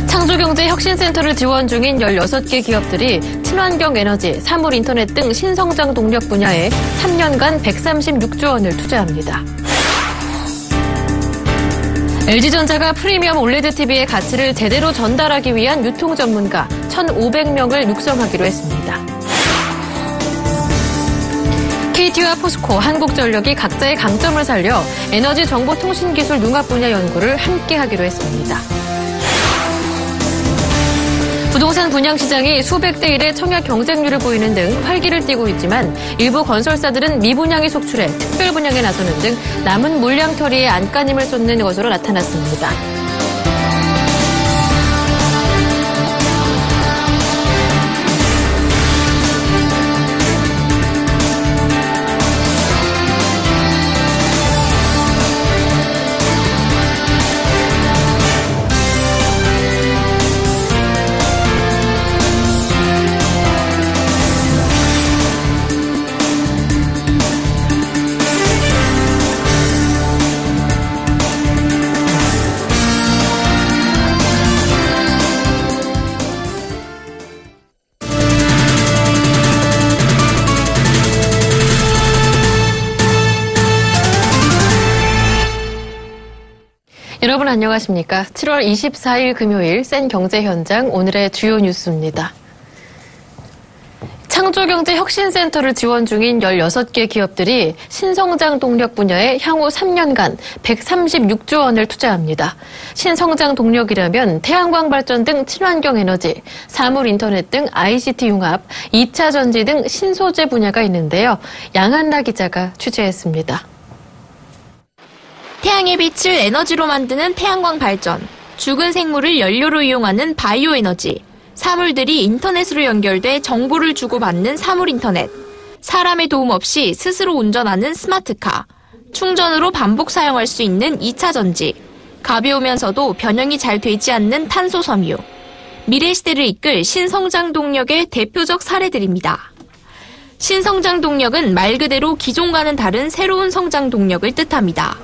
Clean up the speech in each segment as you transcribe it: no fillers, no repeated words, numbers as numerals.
창조경제혁신센터를 지원 중인 16개 기업들이 친환경 에너지, 사물 인터넷 등 신성장 동력 분야에 3년간 136조 원을 투자합니다. LG전자가 프리미엄 올레드 TV의 가치를 제대로 전달하기 위한 유통 전문가 1,500명을 육성하기로 했습니다. KT와 포스코, 한국전력이 각자의 강점을 살려 에너지 정보통신기술 융합 분야 연구를 함께 하기로 했습니다. 부동산 분양시장이 수백 대 1의 청약 경쟁률을 보이는 등 활기를 띠고 있지만 일부 건설사들은 미분양이 속출해 특별 분양에 나서는 등 남은 물량 처리에 안간힘을 쏟는 것으로 나타났습니다. 여러분 안녕하십니까? 7월 24일 금요일 센 경제 현장 오늘의 주요 뉴스입니다. 창조경제혁신센터를 지원 중인 16개 기업들이 신성장 동력 분야에 향후 3년간 136조 원을 투자합니다. 신성장 동력이라면 태양광 발전 등 친환경 에너지, 사물 인터넷 등 ICT 융합, 2차 전지 등 신소재 분야가 있는데요. 양한나 기자가 취재했습니다. 태양의 빛을 에너지로 만드는 태양광 발전, 죽은 생물을 연료로 이용하는 바이오 에너지, 사물들이 인터넷으로 연결돼 정보를 주고받는 사물 인터넷, 사람의 도움 없이 스스로 운전하는 스마트카, 충전으로 반복 사용할 수 있는 2차 전지, 가벼우면서도 변형이 잘 되지 않는 탄소 섬유, 미래 시대를 이끌 신성장 동력의 대표적 사례들입니다. 신성장 동력은 말 그대로 기존과는 다른 새로운 성장 동력을 뜻합니다.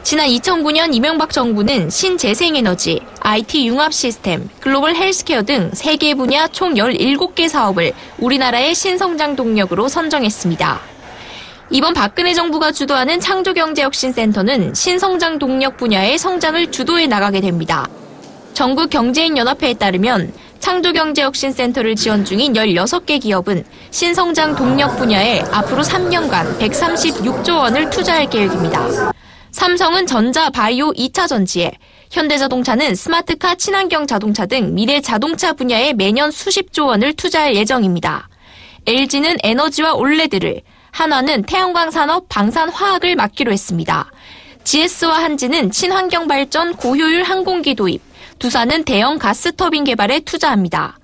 지난 2009년 이명박 정부는 신재생에너지, IT 융합 시스템, 글로벌 헬스케어 등 3개 분야 총 17개 사업을 우리나라의 신성장 동력으로 선정했습니다. 이번 박근혜 정부가 주도하는 창조경제혁신센터는 신성장 동력 분야의 성장을 주도해 나가게 됩니다. 전국경제인연합회에 따르면 창조경제혁신센터를 지원 중인 16개 기업은 신성장 동력 분야에 앞으로 3년간 136조 원을 투자할 계획입니다. 삼성은 전자, 바이오, 2차 전지에, 현대자동차는 스마트카, 친환경 자동차 등 미래 자동차 분야에 매년 수십조 원을 투자할 예정입니다. LG는 에너지와 올레드를, 한화는 태양광 산업, 방산화학을 맡기로 했습니다. GS와 한지는 친환경 발전, 고효율 항공기 도입, 두산은 대형 가스터빈 개발에 투자합니다.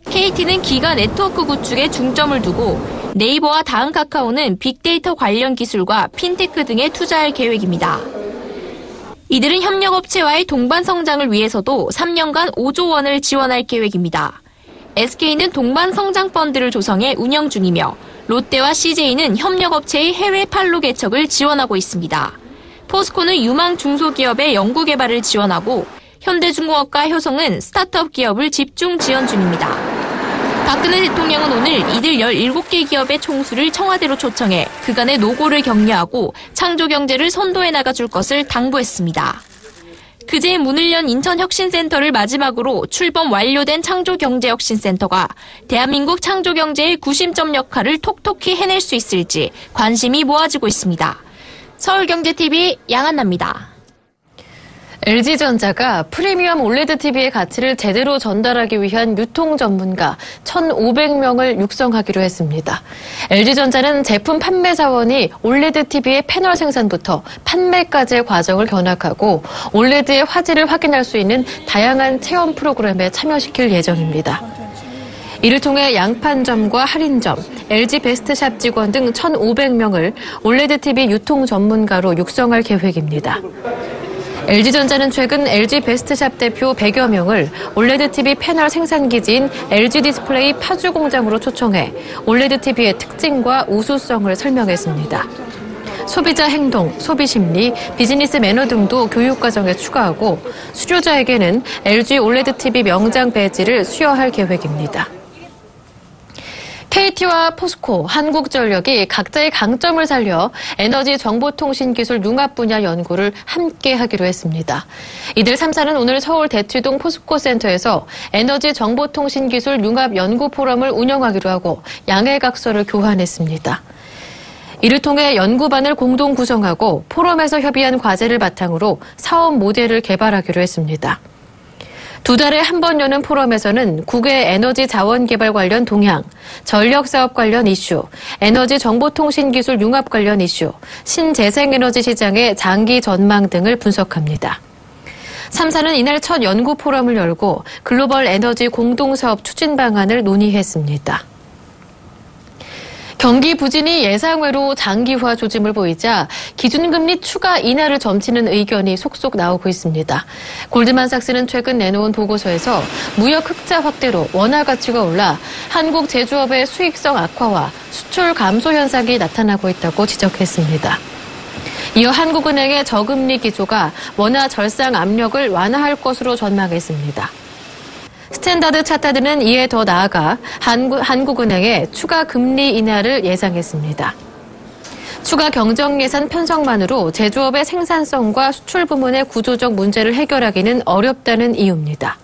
KT는 기가 네트워크 구축에 중점을 두고 네이버와 다음카카오는 빅데이터 관련 기술과 핀테크 등에 투자할 계획입니다. 이들은 협력업체와의 동반 성장을 위해서도 3년간 5조 원을 지원할 계획입니다. SK는 동반 성장 펀드를 조성해 운영 중이며 롯데와 CJ는 협력업체의 해외 판로 개척을 지원하고 있습니다. 포스코는 유망 중소기업의 연구개발을 지원하고 현대중공업과 효성은 스타트업 기업을 집중 지원 중입니다. 박근혜 대통령은 오늘 이들 17개 기업의 총수를 청와대로 초청해 그간의 노고를 격려하고 창조경제를 선도해 나가줄 것을 당부했습니다. 그제 문을 연 인천혁신센터를 마지막으로 출범 완료된 창조경제혁신센터가 대한민국 창조경제의 구심점 역할을 톡톡히 해낼 수 있을지 관심이 모아지고 있습니다. 서울경제TV 양한나입니다. LG전자가 프리미엄 올레드 TV의 가치를 제대로 전달하기 위한 유통 전문가 1,500명을 육성하기로 했습니다. LG전자는 제품 판매 사원이 올레드 TV의 패널 생산부터 판매까지의 과정을 견학하고 올레드의 화질을 확인할 수 있는 다양한 체험 프로그램에 참여시킬 예정입니다. 이를 통해 양판점과 할인점, LG 베스트샵 직원 등 1,500명을 올레드 TV 유통 전문가로 육성할 계획입니다. LG전자는 최근 LG 베스트샵 대표 100여 명을 올레드 TV 패널 생산기지인 LG 디스플레이 파주 공장으로 초청해 올레드 TV의 특징과 우수성을 설명했습니다. 소비자 행동, 소비 심리, 비즈니스 매너 등도 교육 과정에 추가하고 수료자에게는 LG 올레드 TV 명장 배지를 수여할 계획입니다. KT와 포스코, 한국전력이 각자의 강점을 살려 에너지 정보통신기술 융합 분야 연구를 함께 하기로 했습니다. 이들 3사는 오늘 서울 대치동 포스코 센터에서 에너지 정보통신기술 융합 연구 포럼을 운영하기로 하고 양해각서를 교환했습니다. 이를 통해 연구반을 공동 구성하고 포럼에서 협의한 과제를 바탕으로 사업 모델을 개발하기로 했습니다. 2달에 한 번 여는 포럼에서는 국외 에너지 자원 개발 관련 동향, 전력 사업 관련 이슈, 에너지 정보통신기술 융합 관련 이슈, 신재생에너지 시장의 장기 전망 등을 분석합니다. 3사는 이날 첫 연구 포럼을 열고 글로벌 에너지 공동사업 추진 방안을 논의했습니다. 경기 부진이 예상외로 장기화 조짐을 보이자 기준금리 추가 인하를 점치는 의견이 속속 나오고 있습니다. 골드만삭스는 최근 내놓은 보고서에서 무역 흑자 확대로 원화 가치가 올라 한국 제조업의 수익성 악화와 수출 감소 현상이 나타나고 있다고 지적했습니다. 이어 한국은행의 저금리 기조가 원화 절상 압력을 완화할 것으로 전망했습니다. 스탠다드 차타드는 이에 더 나아가 한국은행의 추가 금리 인하를 예상했습니다. 추가 경정 예산 편성만으로 제조업의 생산성과 수출 부문의 구조적 문제를 해결하기는 어렵다는 이유입니다.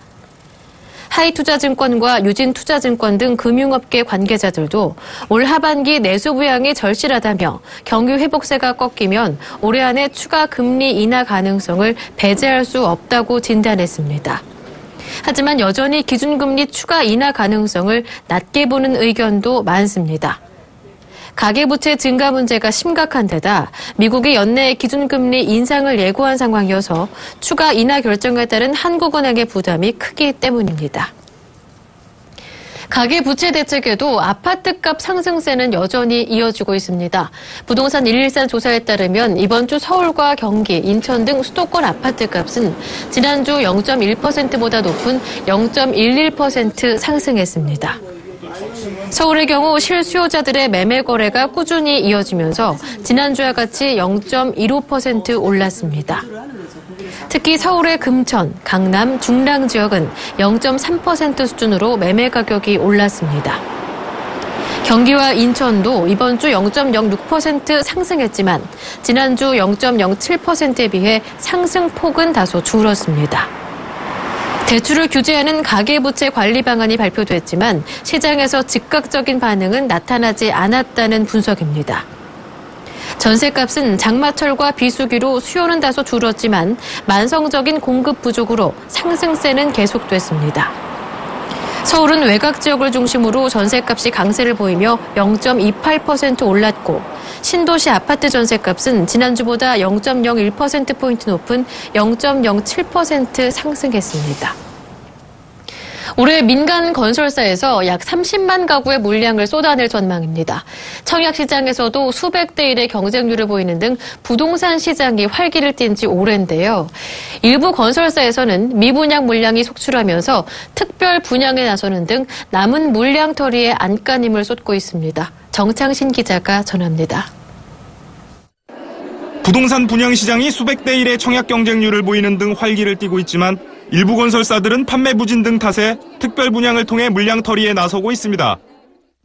하이투자증권과 유진투자증권 등 금융업계 관계자들도 올 하반기 내수 부양이 절실하다며 경기 회복세가 꺾이면 올해 안에 추가 금리 인하 가능성을 배제할 수 없다고 진단했습니다. 하지만 여전히 기준금리 추가 인하 가능성을 낮게 보는 의견도 많습니다. 가계부채 증가 문제가 심각한 데다 미국이 연내 기준금리 인상을 예고한 상황이어서 추가 인하 결정에 따른 한국은행의 부담이 크기 때문입니다. 가계부채 대책에도 아파트값 상승세는 여전히 이어지고 있습니다. 부동산 113 조사에 따르면 이번 주 서울과 경기, 인천 등 수도권 아파트값은 지난주 0.1%보다 높은 0.11% 상승했습니다. 서울의 경우 실수요자들의 매매 거래가 꾸준히 이어지면서 지난주와 같이 0.15% 올랐습니다. 특히 서울의 금천, 강남, 중랑 지역은 0.3% 수준으로 매매 가격이 올랐습니다. 경기와 인천도 이번 주 0.06% 상승했지만 지난주 0.07%에 비해 상승폭은 다소 줄었습니다. 대출을 규제하는 가계부채 관리 방안이 발표됐지만 시장에서 즉각적인 반응은 나타나지 않았다는 분석입니다. 전셋값은 장마철과 비수기로 수요는 다소 줄었지만 만성적인 공급 부족으로 상승세는 계속됐습니다. 서울은 외곽 지역을 중심으로 전셋값이 강세를 보이며 0.28% 올랐고 신도시 아파트 전셋값은 지난주보다 0.01%포인트 높은 0.07% 상승했습니다. 올해 민간 건설사에서 약 30만 가구의 물량을 쏟아낼 전망입니다. 청약시장에서도 수백 대 1의 경쟁률을 보이는 등 부동산 시장이 활기를 띈 지 오랜데요. 일부 건설사에서는 미분양 물량이 속출하면서 특별 분양에 나서는 등 남은 물량털이에 안간힘을 쏟고 있습니다. 정창신 기자가 전합니다. 부동산 분양 시장이 수백 대 1의 청약 경쟁률을 보이는 등 활기를 띠고 있지만 일부 건설사들은 판매 부진 등 탓에 특별 분양을 통해 물량 털이에 나서고 있습니다.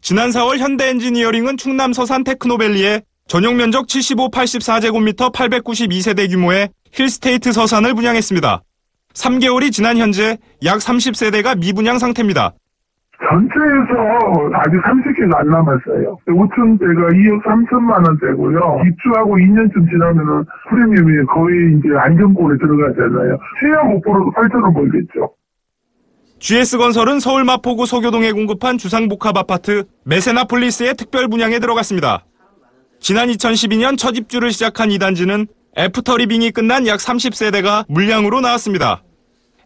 지난 4월 현대엔지니어링은 충남 서산 테크노밸리에 전용 면적 75-84제곱미터 892세대 규모의 힐스테이트 서산을 분양했습니다. 3개월이 지난 현재 약 30세대가 미분양 상태입니다. 전체에서 아직 30개가 안 남았어요. 5천대가 2억 3천만 원대고요. 입주하고 2년쯤 지나면은 프리미엄이 거의 이제 안정권에 들어가잖아요. 최하 목표로도 8천원 벌겠죠. GS건설은 서울 마포구 서교동에 공급한 주상복합 아파트 메세나폴리스의 특별 분양에 들어갔습니다. 지난 2012년 첫 입주를 시작한 이 단지는 애프터리빙이 끝난 약 30세대가 물량으로 나왔습니다.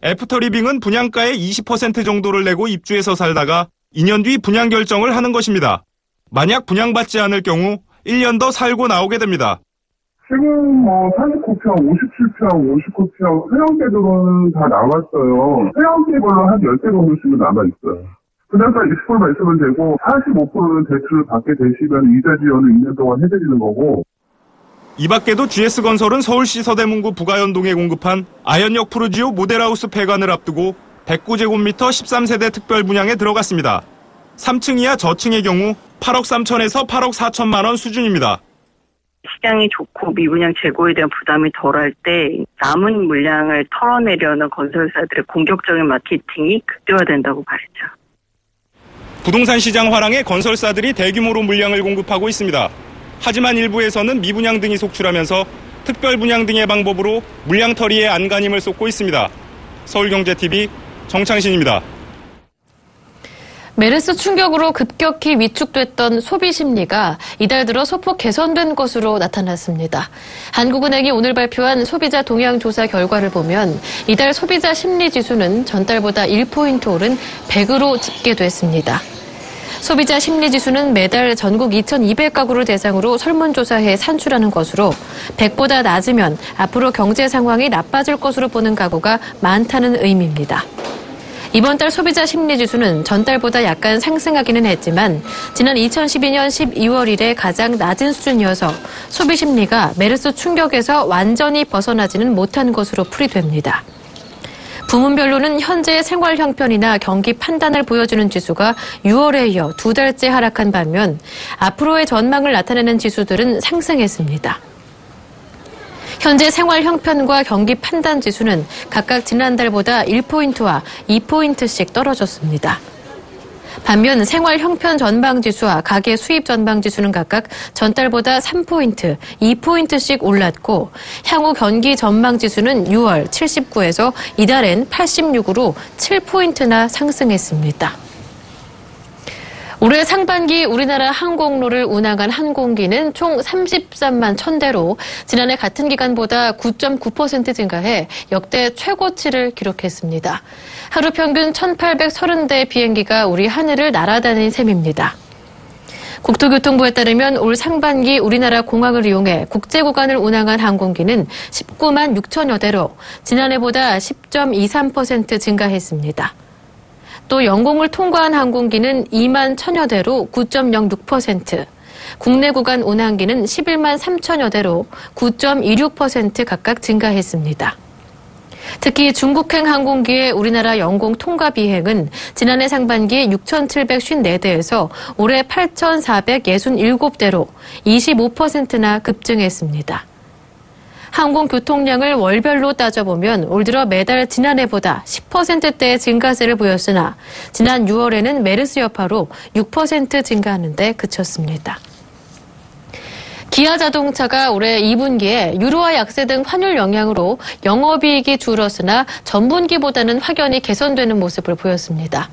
애프터리빙은 분양가의 20% 정도를 내고 입주해서 살다가 2년 뒤 분양 결정을 하는 것입니다. 만약 분양받지 않을 경우 1년 더 살고 나오게 됩니다. 지금 49평, 57평, 59평 해양대들은 다 나왔어요. 해양대별로 한 10대 정도씩은 남아있어요. 분양가 20% 말씀은 되고 45%는 대출을 받게 되시면 이자 지원을 2년 동안 해드리는 거고. 이 밖에도 GS건설은 서울시 서대문구 부가연동에 공급한 아현역 푸르지오 모델하우스 폐관을 앞두고 109제곱미터 13세대 특별 분양에 들어갔습니다. 3층 이하 저층의 경우 8억 3천에서 8억 4천만 원 수준입니다. 시장이 좋고 미분양 재고에 대한 부담이 덜할 때 남은 물량을 털어내려는 건설사들의 공격적인 마케팅이 극대화된다고 봐야죠. 부동산 시장 화랑에 건설사들이 대규모로 물량을 공급하고 있습니다. 하지만 일부에서는 미분양 등이 속출하면서 특별 분양 등의 방법으로 물량 털이에 안간힘을 쏟고 있습니다. 서울경제TV 정창신입니다. 메르스 충격으로 급격히 위축됐던 소비 심리가 이달 들어 소폭 개선된 것으로 나타났습니다. 한국은행이 오늘 발표한 소비자 동향 조사 결과를 보면 이달 소비자 심리 지수는 전달보다 1포인트 오른 100으로 집계됐습니다. 소비자 심리 지수는 매달 전국 2,200가구를 대상으로 설문조사해 산출하는 것으로 100보다 낮으면 앞으로 경제 상황이 나빠질 것으로 보는 가구가 많다는 의미입니다. 이번 달 소비자 심리지수는 전달보다 약간 상승하기는 했지만 지난 2012년 12월 이래 가장 낮은 수준이어서 소비 심리가 메르스 충격에서 완전히 벗어나지는 못한 것으로 풀이됩니다. 부문별로는 현재의 생활 형편이나 경기 판단을 보여주는 지수가 6월에 이어 2달째 하락한 반면 앞으로의 전망을 나타내는 지수들은 상승했습니다. 현재 생활 형편과 경기 판단 지수는 각각 지난달보다 1포인트와 2포인트씩 떨어졌습니다. 반면 생활 형편 전망 지수와 가계 수입 전망 지수는 각각 전달보다 3포인트, 2포인트씩 올랐고 향후 경기 전망 지수는 6월 79에서 이달엔 86으로 7포인트나 상승했습니다. 올해 상반기 우리나라 항공로를 운항한 항공기는 총 33만 1,000대로 지난해 같은 기간보다 9.9% 증가해 역대 최고치를 기록했습니다. 하루 평균 1,830대의 비행기가 우리 하늘을 날아다닌 셈입니다. 국토교통부에 따르면 올 상반기 우리나라 공항을 이용해 국제구간을 운항한 항공기는 19만 6천여 대로 지난해보다 10.23% 증가했습니다. 또 영공을 통과한 항공기는 2만 1천여 대로 9.06%, 국내 구간 운항기는 11만 3천여 대로 9.26% 각각 증가했습니다. 특히 중국행 항공기의 우리나라 영공 통과 비행은 지난해 상반기 6,754대에서 올해 8,467대로 25%나 급증했습니다. 항공 교통량을 월별로 따져보면 올 들어 매달 지난해보다 10%대의 증가세를 보였으나 지난 6월에는 메르스 여파로 6% 증가하는 데 그쳤습니다. 기아자동차가 올해 2분기에 유로화 약세 등 환율 영향으로 영업이익이 줄었으나 전분기보다는 확연히 개선되는 모습을 보였습니다.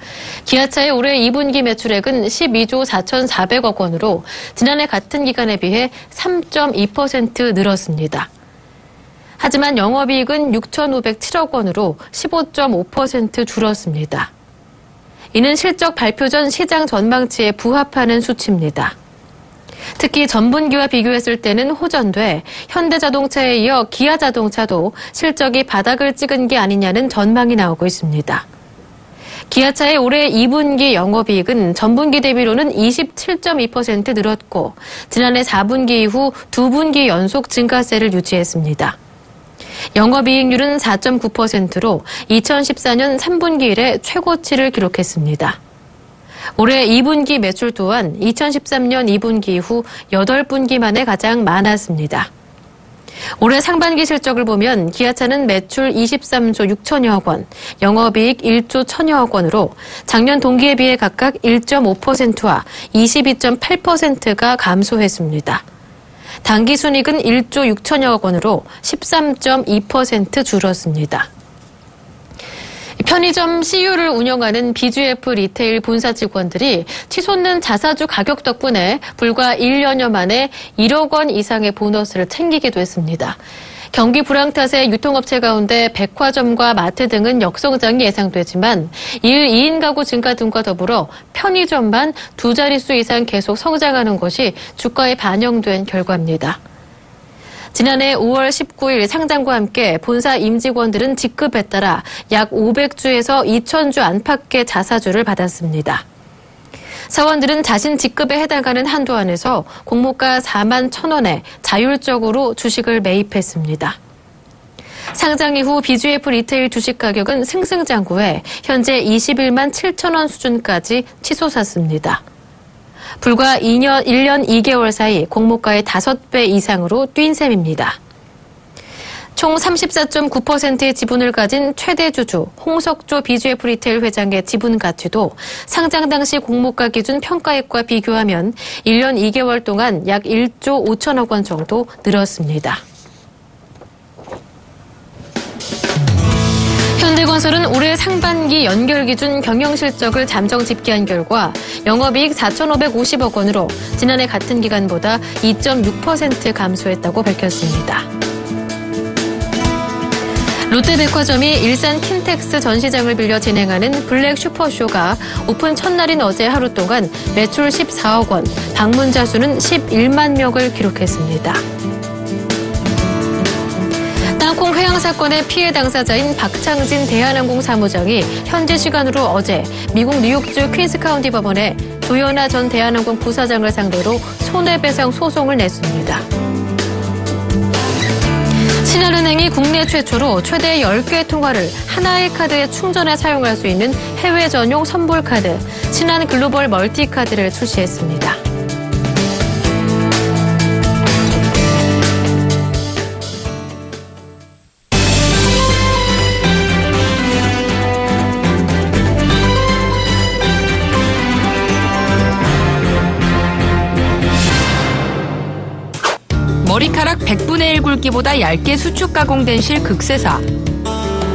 기아차의 올해 2분기 매출액은 12조 4,400억 원으로 지난해 같은 기간에 비해 3.2% 늘었습니다. 하지만 영업이익은 6,507억 원으로 15.5% 줄었습니다. 이는 실적 발표 전 시장 전망치에 부합하는 수치입니다. 특히 전분기와 비교했을 때는 호전돼 현대자동차에 이어 기아자동차도 실적이 바닥을 찍은 게 아니냐는 전망이 나오고 있습니다. 기아차의 올해 2분기 영업이익은 전분기 대비로는 27.2% 늘었고 지난해 4분기 이후 2분기 연속 증가세를 유지했습니다. 영업이익률은 4.9%로 2014년 3분기 이래 최고치를 기록했습니다. 올해 2분기 매출 또한 2013년 2분기 이후 8분기 만에 가장 많았습니다. 올해 상반기 실적을 보면 기아차는 매출 23조 6천여억 원, 영업이익 1조 1천여억 원으로 작년 동기에 비해 각각 1.5%와 22.8%가 감소했습니다. 당기순이익은 1조 6천여억 원으로 13.2% 줄었습니다. 편의점 CU를 운영하는 BGF 리테일 본사 직원들이 치솟는 자사주 가격 덕분에 불과 1년여 만에 1억 원 이상의 보너스를 챙기게 됐습니다. 경기 불황 탓에 유통업체 가운데 백화점과 마트 등은 역성장이 예상되지만 1, 2인 가구 증가 등과 더불어 편의점만 2자릿수 이상 계속 성장하는 것이 주가에 반영된 결과입니다. 지난해 5월 19일 상장과 함께 본사 임직원들은 직급에 따라 약 500주에서 2,000주 안팎의 자사주를 받았습니다. 사원들은 자신 직급에 해당하는 한도 안에서 공모가 4만 1,000원에 자율적으로 주식을 매입했습니다. 상장 이후 BGF 리테일 주식 가격은 승승장구해 현재 21만 7,000원 수준까지 치솟았습니다. 불과 1년 2개월 사이 공모가의 5배 이상으로 뛴 셈입니다. 총 34.9%의 지분을 가진 최대 주주 홍석조 BGF 리테일 회장의 지분 가치도 상장 당시 공모가 기준 평가액과 비교하면 1년 2개월 동안 약 1조 5천억 원 정도 늘었습니다. 현대건설은 올해 상반기 연결 기준 경영실적을 잠정 집계한 결과 영업이익 4,550억 원으로 지난해 같은 기간보다 2.6% 감소했다고 밝혔습니다. 롯데백화점이 일산 킨텍스 전시장을 빌려 진행하는 블랙 슈퍼쇼가 오픈 첫날인 어제 하루 동안 매출 14억 원, 방문자 수는 11만 명을 기록했습니다. 땅콩 회항 사건의 피해 당사자인 박창진 대한항공 사무장이 현지 시간으로 어제 미국 뉴욕주 퀸스 카운티 법원에 조현아 전 대한항공 부사장을 상대로 손해배상 소송을 냈습니다. 신한은행이 국내 최초로 최대 10개 통화를 하나의 카드에 충전해 사용할 수 있는 해외 전용 선불카드, 신한 글로벌 멀티카드를 출시했습니다. 머리카락 100분의 1 굵기보다 얇게 수축 가공된 실 극세사.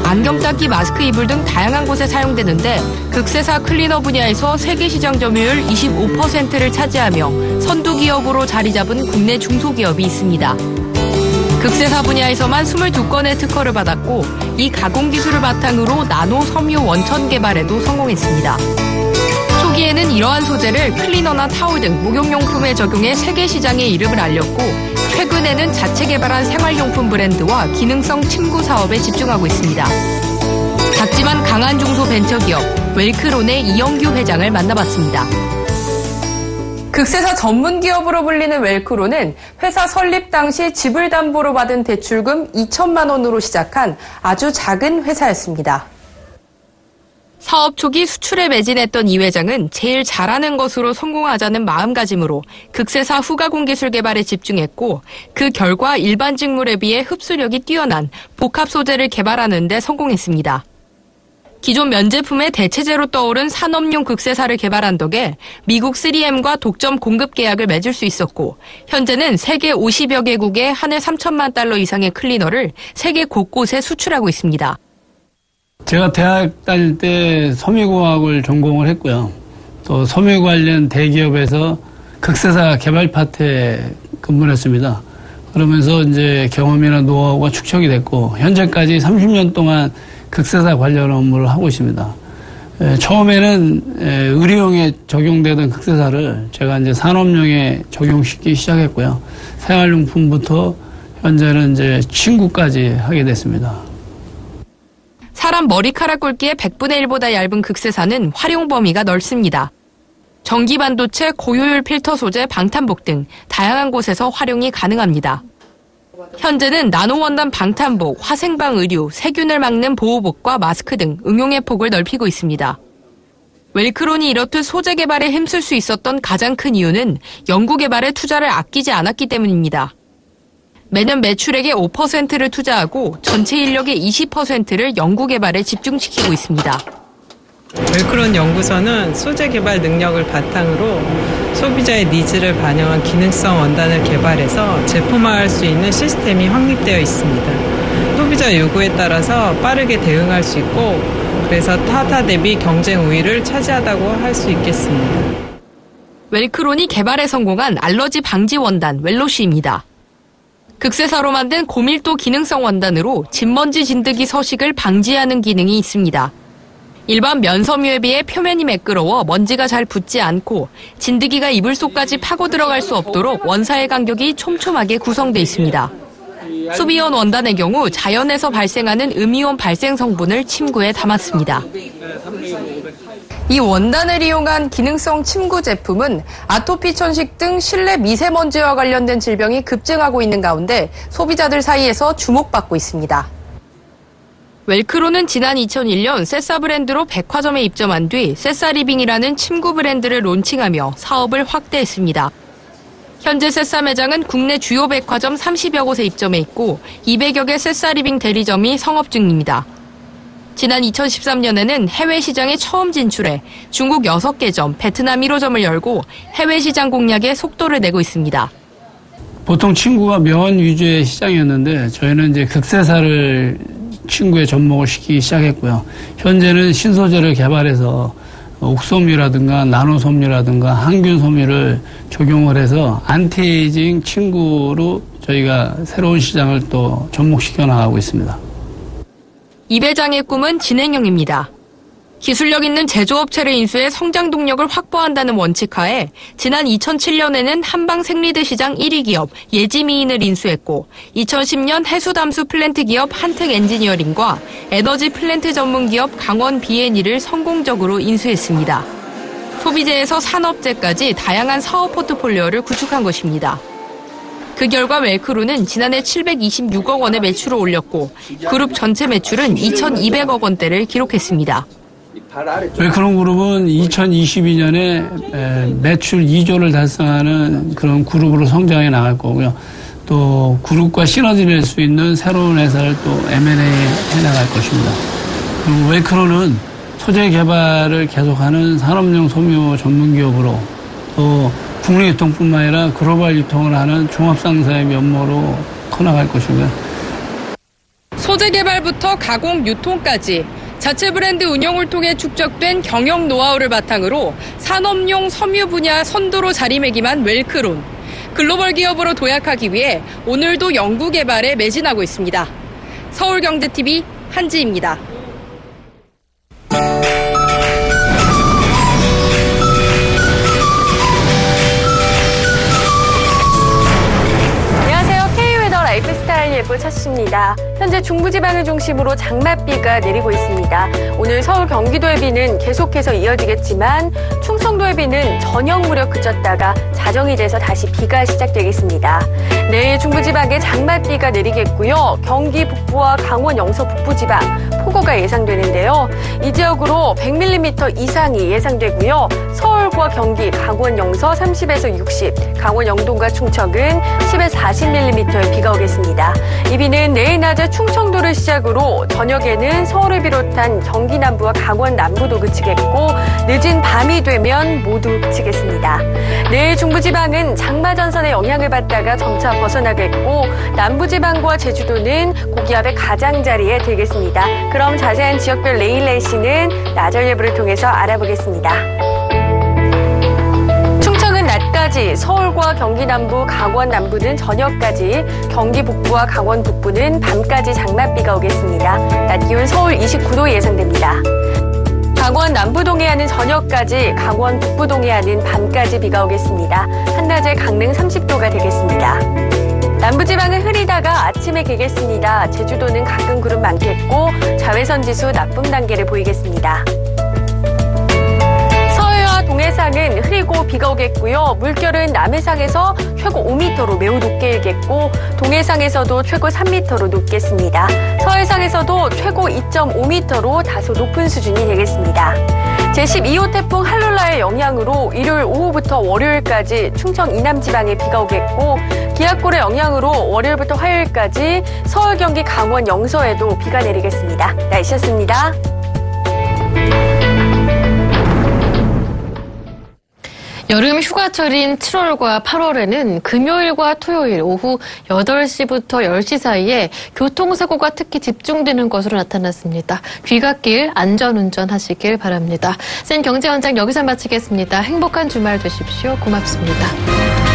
안경 닦기, 마스크, 이불 등 다양한 곳에 사용되는데 극세사 클리너 분야에서 세계 시장 점유율 25%를 차지하며 선두 기업으로 자리 잡은 국내 중소기업이 있습니다. 극세사 분야에서만 22건의 특허를 받았고 이 가공 기술을 바탕으로 나노 섬유 원천 개발에도 성공했습니다. 초기에는 이러한 소재를 클리너나 타올 등 목욕용품에 적용해 세계 시장에 이름을 알렸고 최근에는 자체 개발한 생활용품 브랜드와 기능성 침구 사업에 집중하고 있습니다. 작지만 강한 중소벤처기업 웰크론의 이영규 회장을 만나봤습니다. 극세사 전문기업으로 불리는 웰크론은 회사 설립 당시 집을 담보로 받은 대출금 2천만 원으로 시작한 아주 작은 회사였습니다. 사업 초기 수출에 매진했던 이 회장은 제일 잘하는 것으로 성공하자는 마음가짐으로 극세사 후가공 기술 개발에 집중했고 그 결과 일반 직물에 비해 흡수력이 뛰어난 복합 소재를 개발하는 데 성공했습니다. 기존 면제품의 대체제로 떠오른 산업용 극세사를 개발한 덕에 미국 3M과 독점 공급 계약을 맺을 수 있었고 현재는 세계 50여 개국에 한 해 3천만 달러 이상의 클리너를 세계 곳곳에 수출하고 있습니다. 제가 대학 다닐 때 섬유공학을 전공을 했고요. 또 섬유 관련 대기업에서 극세사 개발 파트에 근무를 했습니다. 그러면서 이제 경험이나 노하우가 축적이 됐고 현재까지 30년 동안 극세사 관련 업무를 하고 있습니다. 처음에는 의료용에 적용되던 극세사를 제가 이제 산업용에 적용시키기 시작했고요. 생활용품부터 현재는 이제 침구까지 하게 됐습니다. 사람 머리카락 굵기의 100분의 1보다 얇은 극세사는 활용 범위가 넓습니다. 전기 반도체, 고효율 필터 소재, 방탄복 등 다양한 곳에서 활용이 가능합니다. 현재는 나노원단 방탄복, 화생방 의류, 세균을 막는 보호복과 마스크 등 응용의 폭을 넓히고 있습니다. 웰크론이 이렇듯 소재 개발에 힘쓸 수 있었던 가장 큰 이유는 연구 개발에 투자를 아끼지 않았기 때문입니다. 매년 매출액의 5%를 투자하고 전체 인력의 20%를 연구 개발에 집중시키고 있습니다. 웰크론 연구소는 소재 개발 능력을 바탕으로 소비자의 니즈를 반영한 기능성 원단을 개발해서 제품화할 수 있는 시스템이 확립되어 있습니다. 소비자 요구에 따라서 빠르게 대응할 수 있고 그래서 타타 대비 경쟁 우위를 차지하다고 할 수 있겠습니다. 웰크론이 개발에 성공한 알러지 방지 원단 웰로시입니다. 극세사로 만든 고밀도 기능성 원단으로 진먼지 진드기 서식을 방지하는 기능이 있습니다. 일반 면섬유에 비해 표면이 매끄러워 먼지가 잘 붙지 않고 진드기가 이불 속까지 파고 들어갈 수 없도록 원사의 간격이 촘촘하게 구성돼 있습니다. 소비온 원단의 경우 자연에서 발생하는 음이온 발생 성분을 침구에 담았습니다. 이 원단을 이용한 기능성 침구 제품은 아토피, 천식 등 실내 미세먼지와 관련된 질병이 급증하고 있는 가운데 소비자들 사이에서 주목받고 있습니다. 웰크로는 지난 2001년 세사 브랜드로 백화점에 입점한 뒤 세사리빙이라는 침구 브랜드를 론칭하며 사업을 확대했습니다. 현재 세사 매장은 국내 주요 백화점 30여 곳에 입점해 있고 200여 개 세사리빙 대리점이 성업 중입니다. 지난 2013년에는 해외 시장에 처음 진출해 중국 6개 점, 베트남 1호점을 열고 해외 시장 공략에 속도를 내고 있습니다. 보통 침구가 면 위주의 시장이었는데 저희는 이제 극세사를 침구에 접목을 시키기 시작했고요. 현재는 신소재를 개발해서 옥섬유라든가 나노섬유라든가 항균섬유를 적용을 해서 안티에이징 침구로 저희가 새로운 시장을 또 접목시켜 나가고 있습니다. 이 배장의 꿈은 진행형입니다. 기술력 있는 제조업체를 인수해 성장 동력을 확보한다는 원칙하에 지난 2007년에는 한방 생리대 시장 1위 기업 예지미인을 인수했고 2010년 해수담수 플랜트 기업 한택 엔지니어링과 에너지 플랜트 전문 기업 강원 B&E를 성공적으로 인수했습니다. 소비재에서 산업재까지 다양한 사업 포트폴리오를 구축한 것입니다. 그 결과 웰크로는 지난해 726억 원의 매출을 올렸고 그룹 전체 매출은 2,200억 원대를 기록했습니다. 웰크로 그룹은 2022년에 매출 2조를 달성하는 그런 그룹으로 성장해 나갈 거고요. 또 그룹과 시너지 낼 수 있는 새로운 회사를 또 M&A 해 나갈 것입니다. 그리고 웰크로는 소재 개발을 계속하는 산업용 섬유 전문 기업으로 또 국내 유통뿐만 아니라 글로벌 유통을 하는 종합상사의 면모로 커나갈 것이고요. 소재 개발부터 가공, 유통까지 자체 브랜드 운영을 통해 축적된 경영 노하우를 바탕으로 산업용 섬유 분야 선도로 자리매김한 웰크론. 글로벌 기업으로 도약하기 위해 오늘도 연구 개발에 매진하고 있습니다. 서울경제TV 한지입니다. 라이프스타일 예보 찾습니다. 현재 중부지방을 중심으로 장맛비가 내리고 있습니다. 오늘 서울 경기도의 비는 계속해서 이어지겠지만 충청도의 비는 저녁 무렵 그쳤다가 자정이 돼서 다시 비가 시작되겠습니다. 내일 중부지방에 장맛비가 내리겠고요. 경기 북부와 강원 영서 북부지방 폭우가 예상되는데요. 이 지역으로 100mm 이상이 예상되고요. 서울과 경기, 강원 영서 30에서 60, 강원 영동과 충청은 10에서 40mm의 비가 오겠습니다. 이 비는 내일 낮에 충청도를 시작으로 저녁에는 서울을 비롯한 경기 남부와 강원 남부도 그치겠고 늦은 밤이 되면 모두 그치겠습니다. 내일 중부지방은 장마전선의 영향을 받다가 점차 벗어나겠고 남부지방과 제주도는 고기압의 가장자리에 들겠습니다. 그럼 자세한 지역별 내일 날씨는 나절 예보를 통해서 알아보겠습니다. 충청은 낮까지, 서울과 경기 남부, 강원 남부는 저녁까지, 경기 북부와 강원 북부는 밤까지 장맛비가 오겠습니다. 낮 기온 서울 29도 예상됩니다. 강원 남부 동해안은 저녁까지, 강원 북부 동해안은 밤까지 비가 오겠습니다. 한낮에 강릉 30도가 되겠습니다. 남부지방은 흐리다가 아침에 개겠습니다. 제주도는 가끔 구름 많겠고 자외선 지수 나쁨 단계를 보이겠습니다. 서해와 동해상은 흐리고 비가 오겠고요. 물결은 남해상에서 최고 5m로 매우 높게 일겠고 동해상에서도 최고 3m로 높겠습니다. 서해상에서도 최고 2.5m로 다소 높은 수준이 되겠습니다. 제12호 태풍 할룰라의 영향으로 일요일 오후부터 월요일까지 충청 이남 지방에 비가 오겠고 기압골의 영향으로 월요일부터 화요일까지 서울, 경기, 강원, 영서에도 비가 내리겠습니다. 날씨였습니다. 여름 휴가철인 7월과 8월에는 금요일과 토요일 오후 8시부터 10시 사이에 교통사고가 특히 집중되는 것으로 나타났습니다. 귀갓길 안전운전 하시길 바랍니다. 센 경제원장 여기서 마치겠습니다. 행복한 주말 되십시오. 고맙습니다.